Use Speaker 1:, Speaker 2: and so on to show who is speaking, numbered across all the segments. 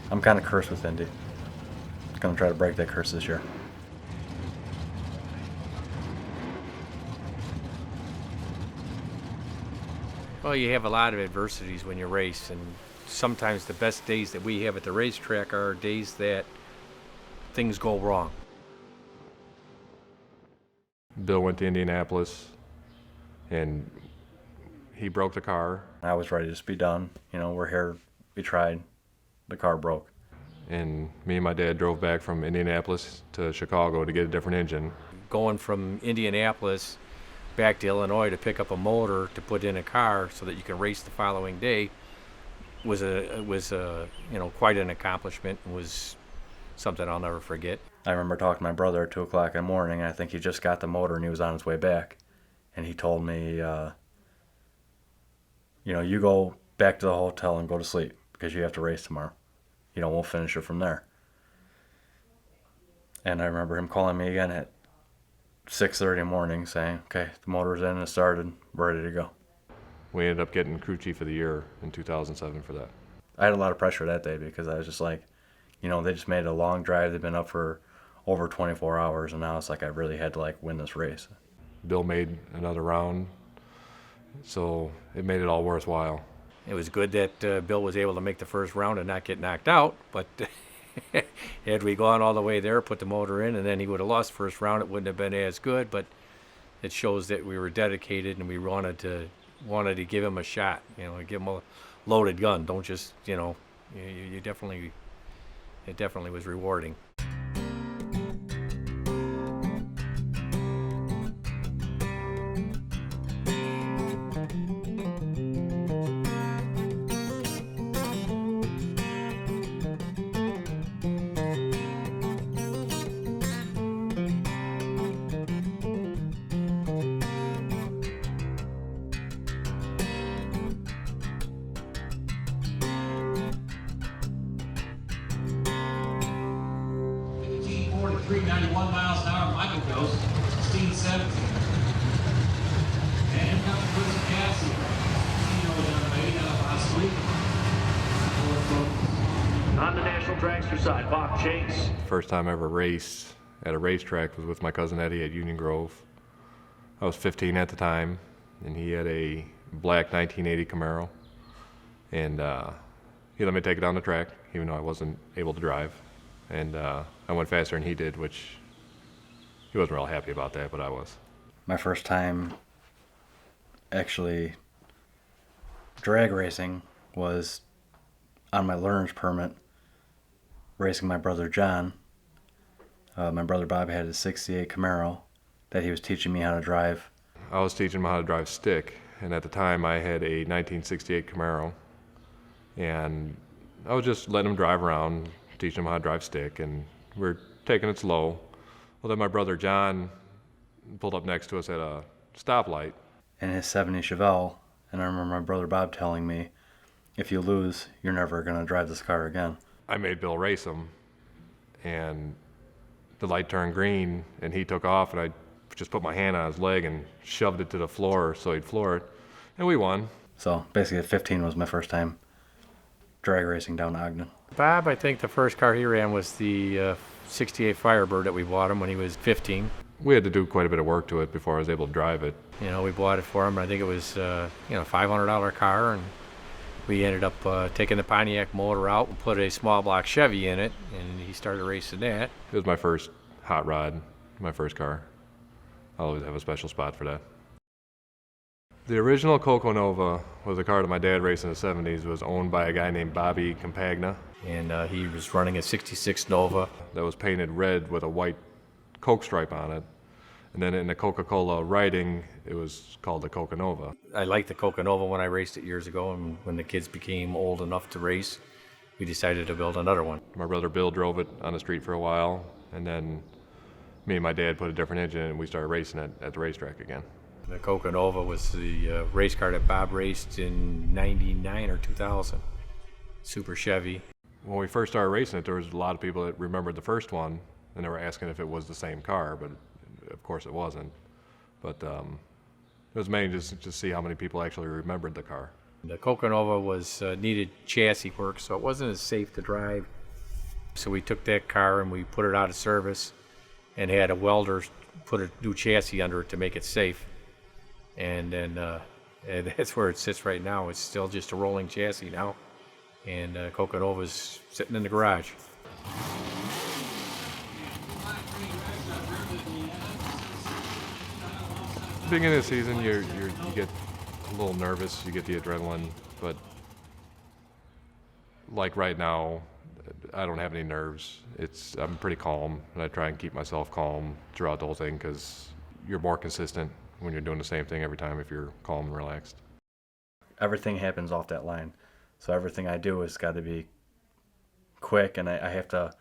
Speaker 1: I'm kind of cursed with Indy. Gonna try to break that curse this year.
Speaker 2: Well, you have a lot of adversities when you race, and sometimes the best days that we have at the racetrack are days that things go wrong.
Speaker 3: Bill went to Indianapolis, and he broke the car,
Speaker 1: I was ready to just be done. We're here. We tried. The car broke.
Speaker 3: and me and my dad drove back from Indianapolis to Chicago to get a different engine.
Speaker 2: Going from Indianapolis back to Illinois to pick up a motor to put in a car so that you can race the following day was quite an accomplishment, and was something I'll never forget.
Speaker 1: I remember talking to my brother at 2 o'clock in the morning. I think he just got the motor and he was on his way back. And he told me, you go back to the hotel and go to sleep because you have to race tomorrow. We'll finish it from there. And I remember him calling me again at 6:30 in the morning saying, okay, the motor's in, it started, we're ready to go.
Speaker 3: We ended up getting crew chief of the year in 2007 for that.
Speaker 1: I had a lot of pressure that day because I was just like, they just made a long drive. They've been up for over 24 hours, and now it's like I really had to win this race.
Speaker 3: Bill made another round, so it made it all worthwhile.
Speaker 2: It was good that Bill was able to make the first round and not get knocked out, but had we gone all the way there, put the motor in, and then he would have lost the first round, it wouldn't have been as good. But it shows that we were dedicated and we wanted to give him a shot, give him a loaded gun. Don't just, you definitely, it definitely was rewarding.
Speaker 4: to 391 miles an hour, Michael goes 16-17. And here comes Chris Cassie.
Speaker 5: On the national dragster side, Bach Chase.
Speaker 3: First time I ever raced at a racetrack was with my cousin Eddie at Union Grove. I was 15 at the time, and he had a black 1980 Camaro. And he let me take it on the track, even though I wasn't able to drive. And I went faster than he did, which he wasn't real happy about that, but I was.
Speaker 1: My first time actually drag racing was on my learner's permit, racing my brother John. My brother Bob had a 68 Camaro that he was teaching me how to drive.
Speaker 3: I was teaching him how to drive stick, and at the time I had a 1968 Camaro, and I was just letting him drive around, teaching him how to drive stick, and we were taking it slow. Well, then my brother John pulled up next to us at a stoplight.
Speaker 1: In his 70 Chevelle, and I remember my brother Bob telling me, if you lose, you're never going to drive this car again.
Speaker 3: I made Bill race him, and the light turned green, and he took off, and I just put my hand on his leg and shoved it to the floor so he'd floor it, and we won.
Speaker 1: So basically at 15 was my first time drag racing down Ogden.
Speaker 2: Bob, I think the first car he ran was the 68 Firebird that we bought him when he was 15.
Speaker 3: We had to do quite a bit of work to it before I was able to drive it.
Speaker 2: We bought it for him. I think it was a $500 car, and we ended up taking the Pontiac motor out and put a small block Chevy in it, and he started racing that.
Speaker 3: It was my first hot rod, my first car. I'll always have a special spot for that. The original Coco Nova was a car that my dad raced in the 70s. It was owned by a guy named Bobby Campagna.
Speaker 2: And he was running a 66 Nova.
Speaker 3: That was painted red with a white Coke stripe on it. And then in the Coca-Cola writing, it was called the Coca Nova.
Speaker 2: I liked the Coca Nova when I raced it years ago, and when the kids became old enough to race, we decided to build another one.
Speaker 3: My brother Bill drove it on the street for a while, and then me and my dad put a different engine in, and we started racing it at the racetrack again.
Speaker 2: The Coca Nova was the race car that Bob raced in 99 or 2000. Super Chevy.
Speaker 3: When we first started racing it, there was a lot of people that remembered the first one, and they were asking if it was the same car, but of course it wasn't. But it was mainly just to see how many people actually remembered the car.
Speaker 2: The Coca Nova needed chassis work, so it wasn't as safe to drive So we took that car and we put it out of service and had a welder put a new chassis under it to make it safe. And then and that's where it sits right now. It's still just a rolling chassis now. And Cocanova's sitting in the garage.
Speaker 3: Beginning of the season, you get a little nervous, you get the adrenaline, but like right now, I don't have any nerves. I'm pretty calm, and I try and keep myself calm throughout the whole thing because you're more consistent when you're doing the same thing every time if you're calm and relaxed.
Speaker 1: Everything happens off that line. So everything I do has got to be quick, and I have to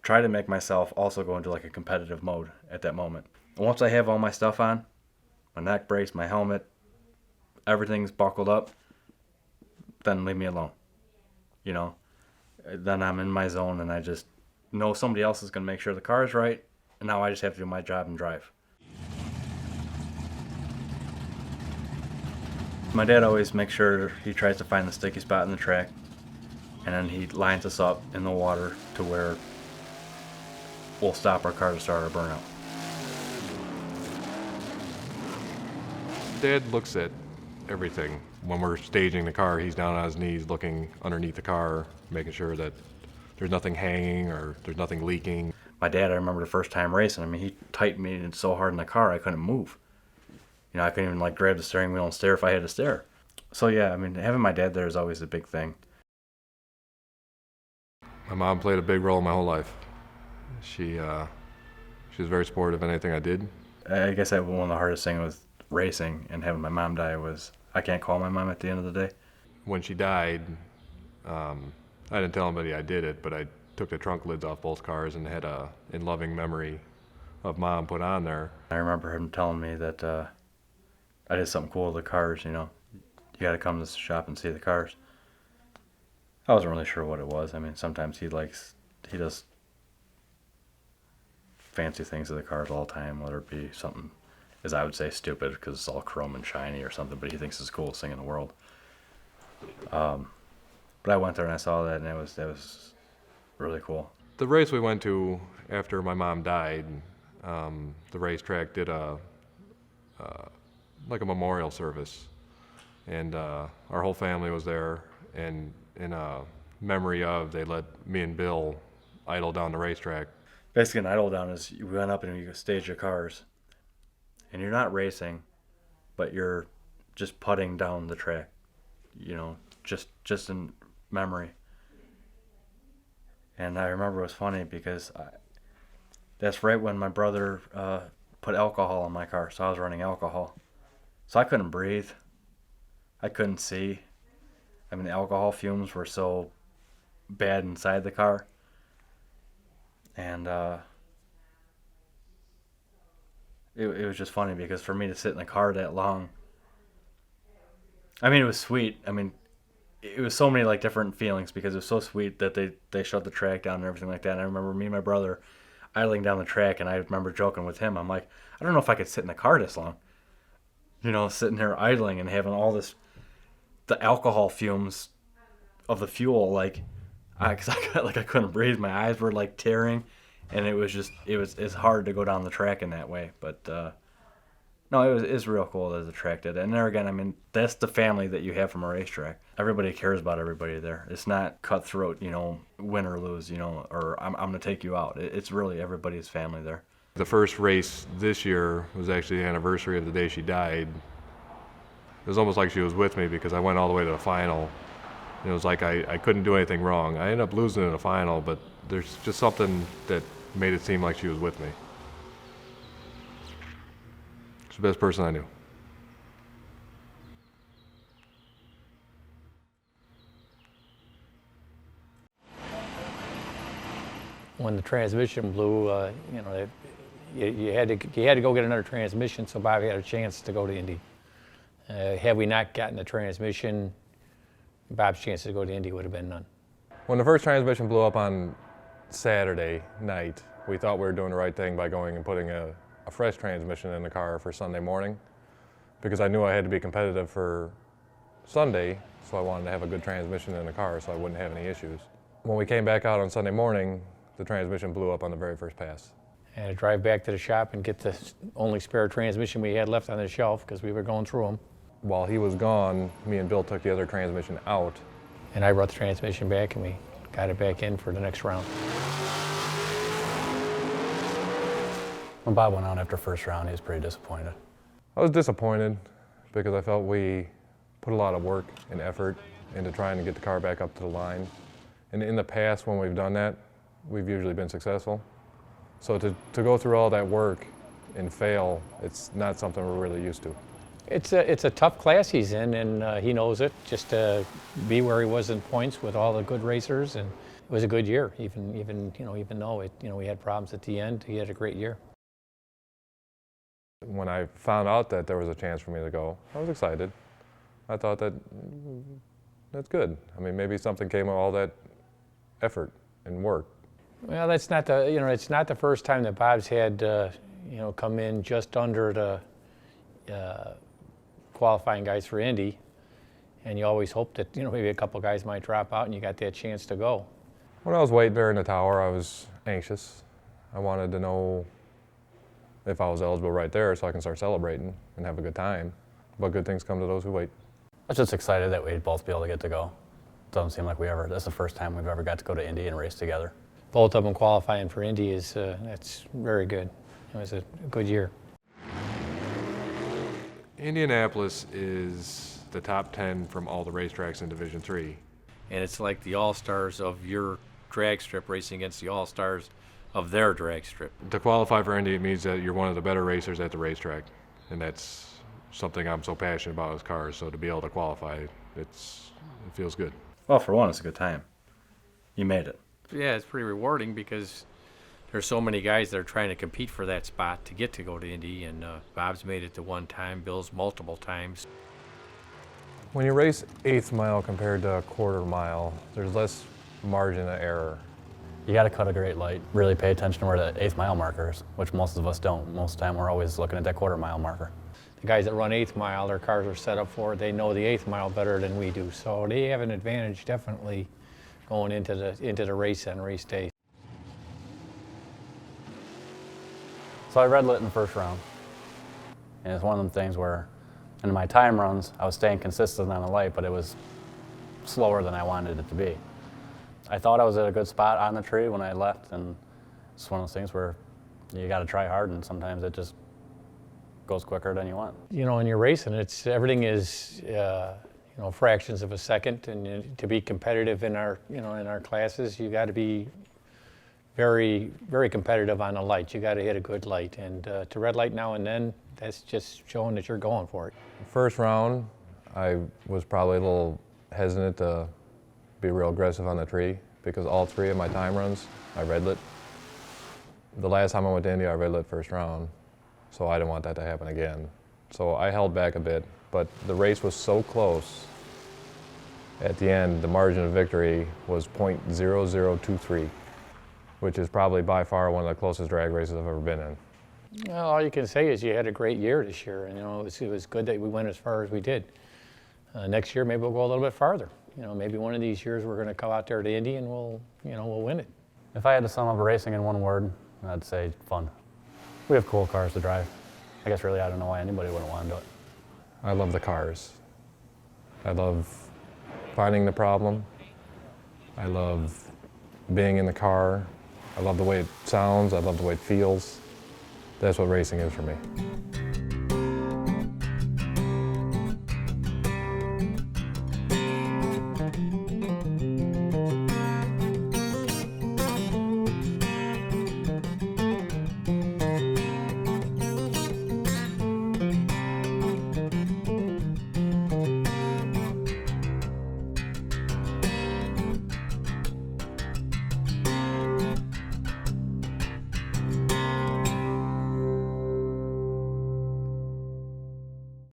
Speaker 1: try to make myself also go into like a competitive mode at that moment. And once I have all my stuff on, my neck brace, my helmet, everything's buckled up, then leave me alone. You know, then I'm in my zone and I just know somebody else is going to make sure the car is right, and now I just have to do my job and drive. My dad always makes sure he tries to find the sticky spot in the track, and then he lines us up in the water to where we'll stop our car to start our burnout.
Speaker 3: Dad looks at everything. When we're staging the car, he's down on his knees looking underneath the car, making sure that there's nothing hanging or there's nothing leaking.
Speaker 1: My dad, I remember the first time racing, I mean, he tightened me in so hard in the car I couldn't move. You know, I couldn't even like grab the steering wheel and steer if I had to steer. So yeah, I mean, having my dad there is always a big thing.
Speaker 3: My mom played a big role in my whole life. She was very supportive in anything I did.
Speaker 1: I guess that one of the hardest things with racing and having my mom die was I can't call my mom at the end of the day.
Speaker 3: When she died, I didn't tell anybody I did it, but I took the trunk lids off both cars and had a in loving memory of Mom put on there.
Speaker 1: I remember him telling me that I did something cool with the cars, you know. You got to come to the shop and see the cars. I wasn't really sure what it was. I mean, sometimes he does fancy things to the cars all the time, whether it be something, as I would say, stupid because it's all chrome and shiny or something, but he thinks it's the coolest thing in the world. But I went there and I saw that, and that was really cool.
Speaker 3: The race we went to after my mom died, the racetrack did like a memorial service, and our whole family was there, and in memory of, they let me and Bill idle down the racetrack.
Speaker 1: Basically, an idle down is you run up and you stage your cars, and you're not racing, but you're just putting down the track, you know, just in memory. And I remember it was funny because that's right when my brother put alcohol in my car, so I was running alcohol. So I couldn't breathe. I couldn't see. I mean, the alcohol fumes were so bad inside the car. And it was just funny because for me to sit in the car that long, I mean, it was sweet. I mean, it was so many like different feelings because it was so sweet that they shut the track down and everything like that. And I remember me and my brother idling down the track, and I remember joking with him. I'm like, I don't know if I could sit in the car this long. You know, sitting there idling and having all this, the alcohol fumes of the fuel, like, because I couldn't breathe. My eyes were like tearing, and it's hard to go down the track in that way. But no, it's real cool that the track did. And there again, I mean, that's the family that you have from a racetrack. Everybody cares about everybody there. It's not cutthroat, you know, win or lose, you know, or I'm going to take you out. It's really everybody's family there.
Speaker 3: The first race this year was actually the anniversary of the day she died. It was almost like she was with me because I went all the way to the final. It was like I couldn't do anything wrong. I ended up losing in the final, but there's just something that made it seem like she was with me. She's the best person I knew.
Speaker 2: When the transmission blew, you know, you had to go get another transmission so Bobby had a chance to go to Indy. Had we not gotten the transmission, Bob's chance to go to Indy would have been none.
Speaker 3: When the first transmission blew up on Saturday night, we thought we were doing the right thing by going and putting a fresh transmission in the car for Sunday morning, because I knew I had to be competitive for Sunday, so I wanted to have a good transmission in the car so I wouldn't have any issues. When we came back out on Sunday morning, the transmission blew up on the very first pass.
Speaker 2: I had to drive back to the shop and get the only spare transmission we had left on the shelf because we were going through them.
Speaker 3: While he was gone, me and Bill took the other transmission out.
Speaker 2: And I brought the transmission back and we got it back in for the next round.
Speaker 6: When Bob went out after first round, he was pretty disappointed.
Speaker 3: I was disappointed because I felt we put a lot of work and effort into trying to get the car back up to the line. And in the past, when we've done that, we've usually been successful. So to go through all that work and fail, it's not something we're really used to.
Speaker 2: It's a tough class he's in, and he knows it. Just to be where he was in points with all the good racers, and it was a good year. Even though we had problems at the end, he had a great year.
Speaker 3: When I found out that there was a chance for me to go, I was excited. I thought that's good. I mean, maybe something came of all that effort and work.
Speaker 2: Well, that's not it's not the first time that Bob's had come in just under the qualifying guys for Indy, and you always hope that maybe a couple guys might drop out and you got that chance to go.
Speaker 3: When I was waiting there in the tower, I was anxious. I wanted to know if I was eligible right there so I can start celebrating and have a good time. But good things come to those who wait.
Speaker 6: I was just excited that we'd both be able to get to go. Doesn't seem like that's the first time we've ever got to go to Indy and race together.
Speaker 2: Both of them qualifying for Indy that's very good. It was a good year.
Speaker 3: Indianapolis is the top 10 from all the racetracks in Division III.
Speaker 2: And it's like the all-stars of your drag strip racing against the all-stars of their drag strip.
Speaker 3: To qualify for Indy, it means that you're one of the better racers at the racetrack, and that's something I'm so passionate about is cars. So to be able to qualify, it feels good.
Speaker 1: Well, for one, it's a good time. You made it.
Speaker 2: Yeah, it's pretty rewarding because there's so many guys that are trying to compete for that spot to get to go to Indy, and Bob's made it to one time, Bill's multiple times.
Speaker 3: When you race eighth mile compared to a quarter mile, there's less margin of error.
Speaker 6: You got to cut a great light. Really pay attention to where the 8th mile marker is, which most of us don't. Most of the time, we're always looking at that quarter mile marker.
Speaker 2: The guys that run 8th mile, their cars are set up for it. They know the 8th mile better than we do, so they have an advantage definitely going into the race on race day.
Speaker 6: So I red lit in the first round. And it's one of them things where in my time runs, I was staying consistent on the light, but it was slower than I wanted it to be. I thought I was at a good spot on the tree when I left, and it's one of those things where you got to try hard, and sometimes it just goes quicker than you want.
Speaker 2: When you're racing, everything is fractions of a second, and to be competitive in our classes, you got to be very, very competitive on the light. You got to hit a good light, and to red light now and then, that's just showing that you're going for it.
Speaker 3: First round, I was probably a little hesitant to be real aggressive on the tree because all three of my time runs, I red lit. The last time I went to Indy, I red lit first round, so I didn't want that to happen again. So I held back a bit, but the race was so close. At the end, the margin of victory was .0023, which is probably by far one of the closest drag races I've ever been in.
Speaker 2: Well, all you can say is you had a great year this year, and it was good that we went as far as we did. Next year, maybe we'll go a little bit farther. Maybe one of these years we're going to go out there to Indy and we'll win it.
Speaker 6: If I had to sum up racing in one word, I'd say fun. We have cool cars to drive. I guess really I don't know why anybody wouldn't want to do it.
Speaker 3: I love the cars. I love finding the problem. I love being in the car. I love the way it sounds. I love the way it feels. That's what racing is for me.